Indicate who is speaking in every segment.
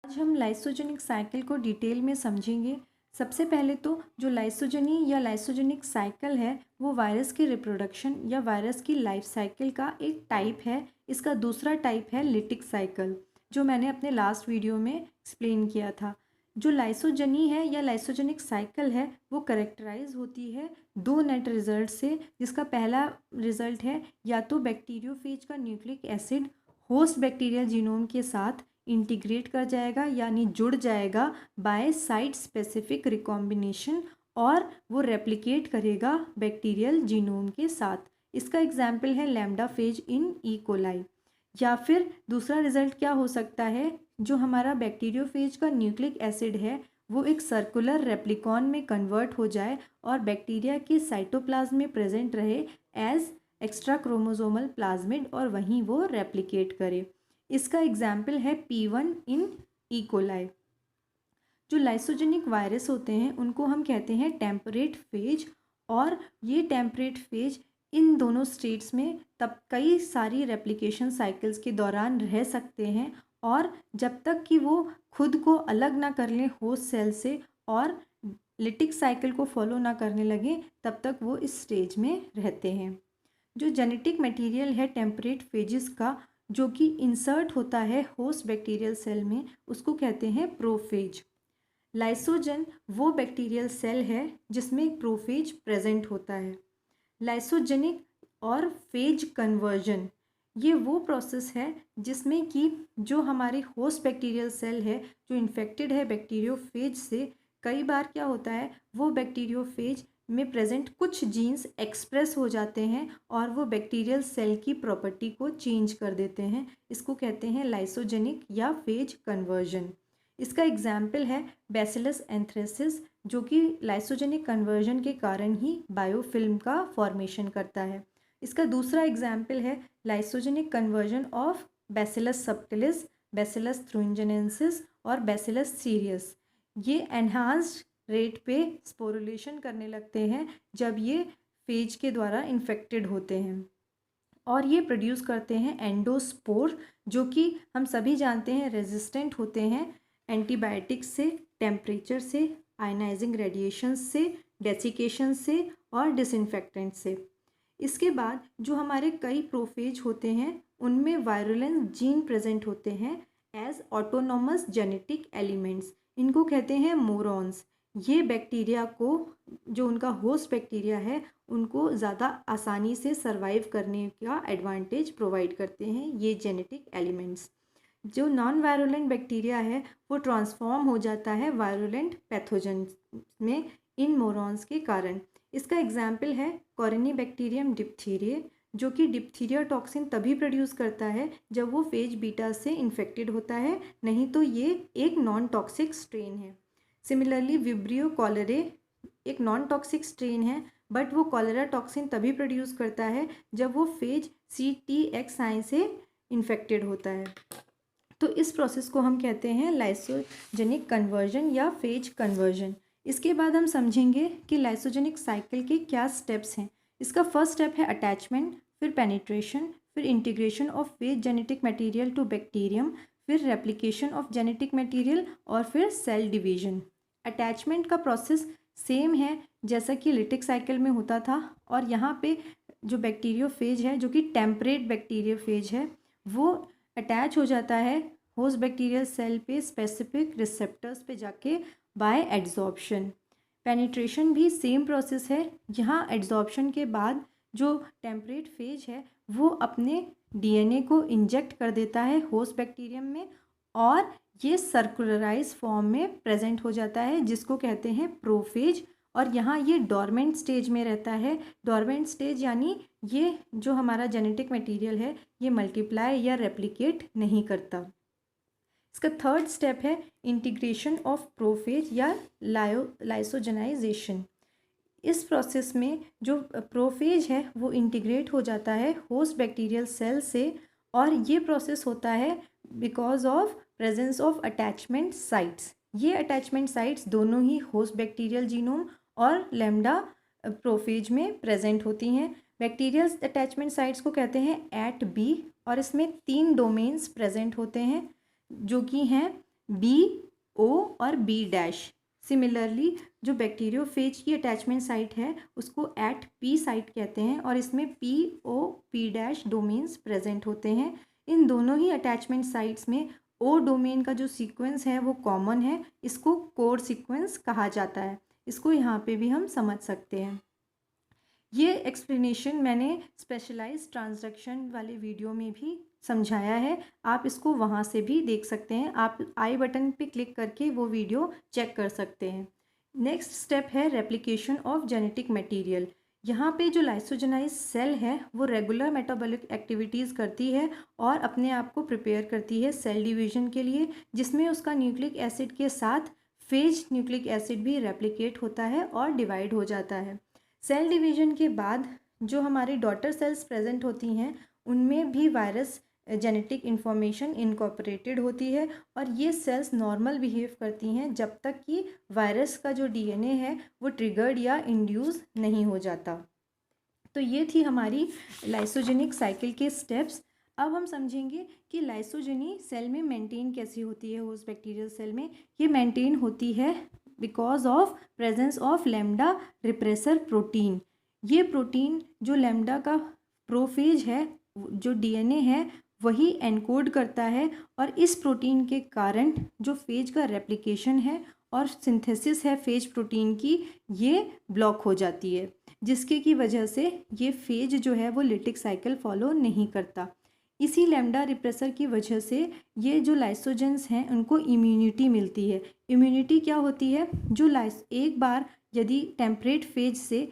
Speaker 1: आज हम lysogenic cycle को डिटेल में समझेंगे। सबसे पहले तो जो लाइसोजनी या लाइसोजेनिक साइकिल है वो वायरस की रिप्रोडक्शन या वायरस की लाइफ साइकिल का एक टाइप है। इसका दूसरा टाइप है लिटिक साइकिल, जो मैंने अपने लास्ट वीडियो में एक्सप्लेन किया था। जो लाइसोजनी है या लाइसोजेनिक साइकिल है वो करेक्टराइज होती है दो नेट रिजल्ट से, जिसका पहला रिजल्ट है या तो बैक्टीरियोफेज का nucleic acid host bacterial genome के साथ इंटीग्रेट कर जाएगा यानी जुड़ जाएगा बाय साइट स्पेसिफिक रिकॉम्बिनेशन, और वो रेप्लिकेट करेगा बैक्टीरियल जीनोम के साथ। इसका एग्जाम्पल है lambda phase in E coli. या फिर दूसरा रिजल्ट क्या हो सकता है, जो हमारा बैक्टीरियोफेज का न्यूक्लिक एसिड है वो एक सर्कुलर रेप्लिकॉन में कन्वर्ट हो जाए और बैक्टीरिया के साइटोप्लाज्म में प्रेजेंट रहे एज एक्स्ट्रा क्रोमोसोमल प्लाज्मिड और वहीं वो रेप्लिकेट करे। इसका एग्जाम्पल है P1 इन ई कोलाई। जो लाइसोजेनिक वायरस होते हैं उनको हम कहते हैं टेम्परेट फेज, और ये टेम्परेट फेज इन दोनों स्टेट्स में तब कई सारी रेप्लिकेशन साइकिल्स के दौरान रह सकते हैं, और जब तक कि वो खुद को अलग ना कर लें होस्ट सेल से और लिटिक साइकिल को फॉलो ना करने लगे तब तक वो इस स्टेज में रहते हैं। जो जेनेटिक मटेरियल है टेम्परेट फेजेस का, जो कि इंसर्ट होता है होस्ट बैक्टीरियल सेल में, उसको कहते हैं प्रोफेज। लाइसोजन वो बैक्टीरियल सेल है जिसमें प्रोफेज प्रेजेंट होता है। लाइसोजेनिक और फेज कन्वर्जन ये वो प्रोसेस है जिसमें कि जो हमारे होस्ट बैक्टीरियल सेल है जो इन्फेक्टेड है बैक्टीरियोफेज से, कई बार क्या होता है वो बैक्टीरियोफेज में प्रेजेंट कुछ जीन्स एक्सप्रेस हो जाते हैं और वो बैक्टीरियल सेल की प्रॉपर्टी को चेंज कर देते हैं। इसको कहते हैं लाइसोजेनिक या फेज कन्वर्जन। इसका एग्जाम्पल है बैसिलस एंथ्रेसिस, जो कि लाइसोजेनिक कन्वर्जन के कारण ही बायोफिल्म का फॉर्मेशन करता है। इसका दूसरा एग्जाम्पल है lysogenic conversion of Bacillus subtilis, Bacillus thuringiensis और बैसिलस सीरियस। ये एनहांस्ड रेट पे स्पोरुलेशन करने लगते हैं जब ये फेज के द्वारा इन्फेक्टेड होते हैं, और ये प्रोड्यूस करते हैं एंडोस्पोर, जो कि हम सभी जानते हैं रेजिस्टेंट होते हैं एंटीबायोटिक्स से, टेम्परेचर से, आयनाइजिंग रेडिएशन से, डेसिकेशन से और डिसइंफेक्टेंट से। इसके बाद जो हमारे कई प्रोफेज होते हैं उनमें वायरुलेंस जीन प्रेजेंट होते हैं एज ऑटोनोमस जेनेटिक एलिमेंट्स। इनको कहते हैं मोरॉन्स। ये बैक्टीरिया को, जो उनका होस्ट बैक्टीरिया है, उनको ज़्यादा आसानी से सरवाइव करने का एडवांटेज प्रोवाइड करते हैं ये जेनेटिक एलिमेंट्स। जो नॉन वायरुलेंट बैक्टीरिया है वो ट्रांसफॉर्म हो जाता है वायरुलेंट पैथोजन में इन मोरॉन्स के कारण। इसका एग्जाम्पल है कॉरिनीबैक्टीरियम डिप्थीरिया, जो कि डिप्थीरिया टॉक्सिन तभी प्रोड्यूस करता है जब वो फेज बीटा से इन्फेक्टेड होता है, नहीं तो ये एक नॉन टॉक्सिक स्ट्रेन है। सिमिलरली विब्रियो कॉलरे एक नॉन टॉक्सिक स्ट्रेन है, बट वो कॉलरा टॉक्सिन तभी प्रोड्यूस करता है जब वो फेज CTX से इन्फेक्टेड होता है। तो इस प्रोसेस को हम कहते हैं लाइसोजेनिक कन्वर्जन या फेज कन्वर्जन। इसके बाद हम समझेंगे कि लाइसोजेनिक साइकिल के क्या स्टेप्स हैं। इसका फर्स्ट स्टेप है अटैचमेंट, फिर पेनिट्रेशन, फिर integration of phage genetic material to bacterium, फिर रेप्लिकेशन ऑफ जेनेटिक मटेरियल और फिर सेल डिवीजन। अटैचमेंट का प्रोसेस सेम है जैसा कि लिटिक साइकिल में होता था, और यहाँ पे जो बैक्टीरियोफेज है, जो कि टेम्परेट बैक्टीरियोफेज है, वो अटैच हो जाता है होस्ट बैक्टीरियल सेल पे स्पेसिफिक रिसेप्टर्स पे जाके बाय एड्सॉर्प्शन। पेनिट्रेशन भी सेम प्रोसेस है। यहाँ एड्सॉर्प्शन के बाद जो टेम्परेट फेज है वो अपने DNA को इंजेक्ट कर देता है होस्ट बैक्टीरियम में, और ये सर्कुलराइज फॉर्म में प्रेजेंट हो जाता है जिसको कहते हैं प्रोफेज। और यहाँ ये डोरमेंट स्टेज में रहता है। डोरमेंट स्टेज यानी ये जो हमारा जेनेटिक मटेरियल है ये मल्टीप्लाई या रेप्लिकेट नहीं करता। इसका थर्ड स्टेप है इंटीग्रेशन ऑफ प्रोफेज या लाइसोजेनाइजेशन। इस प्रोसेस में जो प्रोफेज है वो इंटीग्रेट हो जाता है होस्ट बैक्टीरियल सेल से, और ये प्रोसेस होता है because of presence of attachment sites. ये अटैचमेंट साइट्स दोनों ही होस्ट बैक्टीरियल जीनोम और लैम्डा प्रोफेज में प्रेजेंट होती हैं। बैक्टीरियल अटैचमेंट साइट्स को कहते हैं ATB, और इसमें 3 डोमेन्स प्रेजेंट होते हैं जो कि हैं बी ओ और बी डैश। सिमिलरली जो बैक्टीरियोफेज की अटैचमेंट साइट है उसको एट पी साइट कहते हैं और इसमें P O P dash domains present होते हैं। इन दोनों ही अटैचमेंट साइट्स में ओ डोमेन का जो सीक्वेंस है वो कॉमन है, इसको कोर सीक्वेंस कहा जाता है। इसको यहाँ पे भी हम समझ सकते हैं। ये एक्सप्लेनेशन मैंने स्पेशलाइज्ड ट्रांसडक्शन वाले वीडियो में भी समझाया है, आप इसको वहाँ से भी देख सकते हैं। आप आई बटन पे क्लिक करके वो वीडियो चेक कर सकते हैं। नेक्स्ट स्टेप है रेप्लिकेशन ऑफ जेनेटिक मटेरियल। यहाँ पे जो लाइसोजेनाइज सेल है वो रेगुलर मेटाबॉलिक एक्टिविटीज़ करती है और अपने आप को प्रिपेयर करती है सेल डिवीजन के लिए, जिसमें उसका न्यूक्लिक एसिड के साथ फेज न्यूक्लिक एसिड भी रेप्लिकेट होता है और डिवाइड हो जाता है। सेल डिवीजन के बाद जो हमारी डॉटर सेल्स प्रेजेंट होती हैं उनमें भी वायरस जेनेटिक इन्फॉर्मेशन इनकॉर्पोरेटेड होती है और ये सेल्स नॉर्मल बिहेव करती हैं जब तक कि वायरस का जो डीएनए है वो ट्रिगर्ड या इंड्यूस नहीं हो जाता। तो ये थी हमारी लाइसोजेनिक साइकिल के स्टेप्स। अब हम समझेंगे कि लाइसोजेनी सेल में मेंटेन कैसी होती है। होस्ट बैक्टीरियल सेल में ये मेंटेन होती है because of presence of lambda repressor protein. ये प्रोटीन जो लैम्डा का प्रोफेज है, जो डीएनए है वही एनकोड करता है और इस प्रोटीन के कारण जो फेज का रेप्लिकेशन है और सिंथेसिस है फेज प्रोटीन की, ये ब्लॉक हो जाती है, जिसके की वजह से ये फेज जो है वो लिटिक साइकिल फॉलो नहीं करता। इसी लैम्डा रिप्रेसर की वजह से ये जो लाइसोजेंस हैं उनको इम्यूनिटी मिलती है। इम्यूनिटी क्या होती है, जो एक बार यदि टेम्परेट फेज से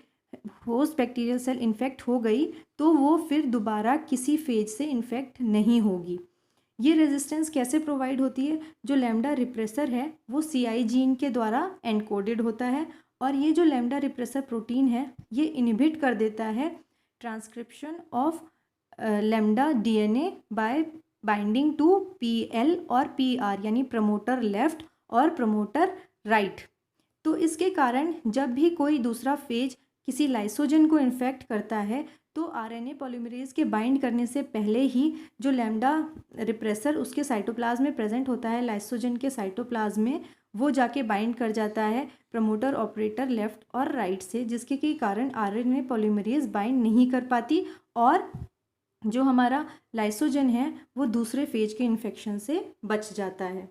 Speaker 1: होस्ट बैक्टीरियल सेल इन्फेक्ट हो गई तो वो फिर दोबारा किसी फेज से इन्फेक्ट नहीं होगी। ये रेजिस्टेंस कैसे प्रोवाइड होती है, जो लैम्डा रिप्रेसर है वो सीआई जीन के द्वारा एनकोडेड होता है और ये जो लैम्डा रिप्रेसर प्रोटीन है ये इनहिबिट कर देता है transcription of lambda DNA by binding to PL और पीआर, यानी प्रमोटर लेफ्ट और प्रमोटर राइट। तो इसके कारण जब भी कोई दूसरा फेज किसी लाइसोजन को इन्फेक्ट करता है तो आरएनए पॉलीमरेज के बाइंड करने से पहले ही जो लैम्डा रिप्रेसर उसके साइटोप्लाज्म में प्रेजेंट होता है लाइसोजन के साइटोप्लाज्म में, वो जाके बाइंड कर जाता है प्रमोटर ऑपरेटर लेफ्ट और राइट से, जिसके के कारण आरएनए पॉलीमरेज बाइंड नहीं कर पाती और जो हमारा लाइसोजन है वो दूसरे फेज के इन्फेक्शन से बच जाता है।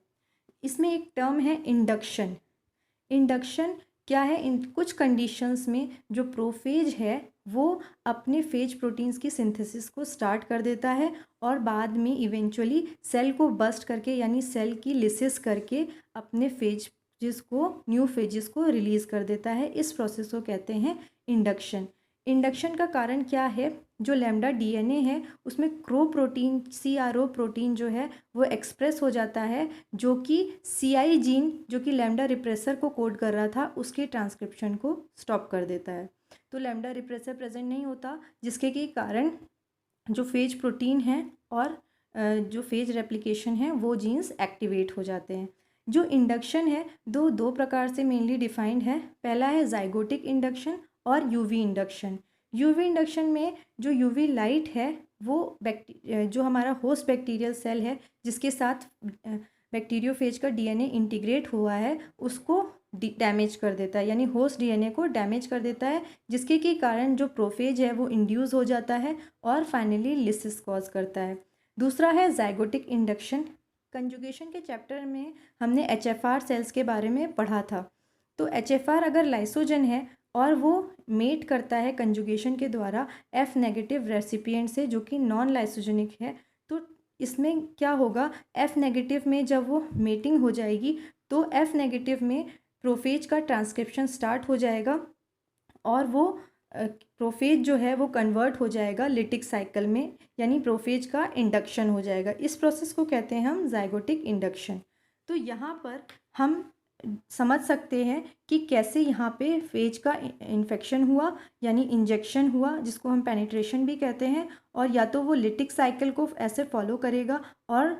Speaker 1: इसमें एक टर्म है इंडक्शन। इंडक्शन क्या है, इन कुछ कंडीशंस में जो प्रोफेज है वो अपने फेज प्रोटीन्स की सिंथेसिस को स्टार्ट कर देता है और बाद में इवेंचुअली सेल को बस्ट करके यानी सेल की लिसिस करके अपने फेजेस को न्यू फेजेस को रिलीज़ कर देता है। इस प्रोसेस को कहते हैं इंडक्शन। इंडक्शन का कारण क्या है, जो लैम्डा डीएनए है उसमें क्रो प्रोटीन सीआरओ प्रोटीन जो है वो एक्सप्रेस हो जाता है, जो कि सीआई जीन जो कि लैम्डा रिप्रेसर को कोड कर रहा था उसके ट्रांसक्रिप्शन को स्टॉप कर देता है। तो लैम्डा रिप्रेसर प्रेजेंट नहीं होता, जिसके के कारण जो फेज प्रोटीन है और जो फेज रेप्लिकेशन है वो जीन्स एक्टिवेट हो जाते हैं। जो इंडक्शन है दो प्रकार से मेनली डिफाइंड है। पहला है जाइगोटिक इंडक्शन और यूवी इंडक्शन। यूवी इंडक्शन में जो यूवी लाइट है वो जो हमारा होस्ट बैक्टीरियल सेल है जिसके साथ बैक्टीरियोफेज का डीएनए इंटीग्रेट हुआ है उसको डैमेज कर देता है, यानी होस्ट डीएनए को डैमेज कर देता है, जिसके के कारण जो प्रोफेज है वो इंड्यूस हो जाता है और फाइनली लिसिस कॉज करता है। दूसरा है जाइगोटिक इंडक्शन। कंजुगेशन के चैप्टर में हमने एचएफआर सेल्स के बारे में पढ़ा था। तो एचएफआर अगर लाइसोजन है और वो मेट करता है कंजुगेशन के द्वारा एफ नेगेटिव रेसिपिएंट से जो कि नॉन लाइसोजेनिक है, तो इसमें क्या होगा, एफ नेगेटिव में जब वो मेटिंग हो जाएगी तो एफ नेगेटिव में प्रोफेज का ट्रांसक्रिप्शन स्टार्ट हो जाएगा और वो प्रोफेज जो है वो कन्वर्ट हो जाएगा लिटिक साइकिल में, यानी प्रोफेज का इंडक्शन हो जाएगा। इस प्रोसेस को कहते हैं हम जाइगोटिक इंडक्शन। तो यहाँ पर हम समझ सकते हैं कि कैसे यहाँ पे फेज का इन्फेक्शन हुआ यानी इंजेक्शन हुआ, जिसको हम पेनिट्रेशन भी कहते हैं, और या तो वो लिटिक साइकिल को ऐसे फॉलो करेगा और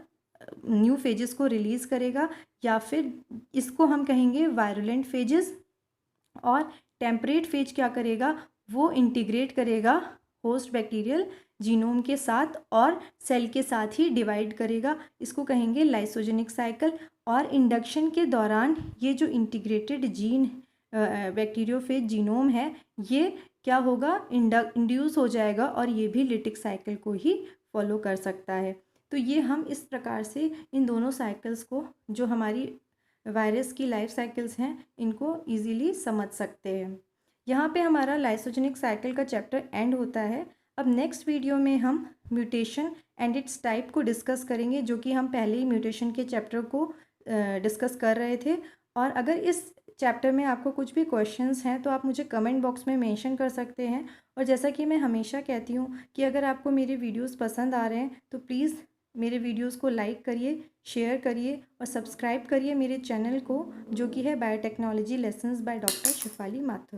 Speaker 1: न्यू फेजेस को रिलीज़ करेगा, या फिर इसको हम कहेंगे वायरुलेंट फेजेस। और टेम्परेट फेज क्या करेगा, वो इंटीग्रेट करेगा होस्ट बैक्टीरियल जीनोम के साथ और सेल के साथ ही डिवाइड करेगा, इसको कहेंगे लाइसोजेनिक साइकिल। और इंडक्शन के दौरान ये जो इंटीग्रेटेड जीन बैक्टीरियोफेज जीनोम है ये क्या होगा, इंड्यूस हो जाएगा और ये भी लिटिक साइकिल को ही फॉलो कर सकता है। तो ये हम इस प्रकार से इन दोनों साइकिल्स को, जो हमारी वायरस की लाइफ साइकिल्स हैं, इनको इजीली समझ सकते हैं। यहाँ पे हमारा लाइसोजेनिक साइकिल का चैप्टर एंड होता है। अब नेक्स्ट वीडियो में हम म्यूटेशन एंड इट्स टाइप को डिस्कस करेंगे, जो कि हम पहले ही म्यूटेशन के चैप्टर को डिस्कस कर रहे थे। और अगर इस चैप्टर में आपको कुछ भी क्वेश्चंस हैं तो आप मुझे कमेंट बॉक्स में मेंशन कर सकते हैं। और जैसा कि मैं हमेशा कहती हूँ कि अगर आपको मेरे वीडियोस पसंद आ रहे हैं तो प्लीज़ मेरे वीडियोस को लाइक करिए, शेयर करिए और सब्सक्राइब करिए मेरे चैनल को, जो कि है biotechnology lessons by doctor Shefali Mathur.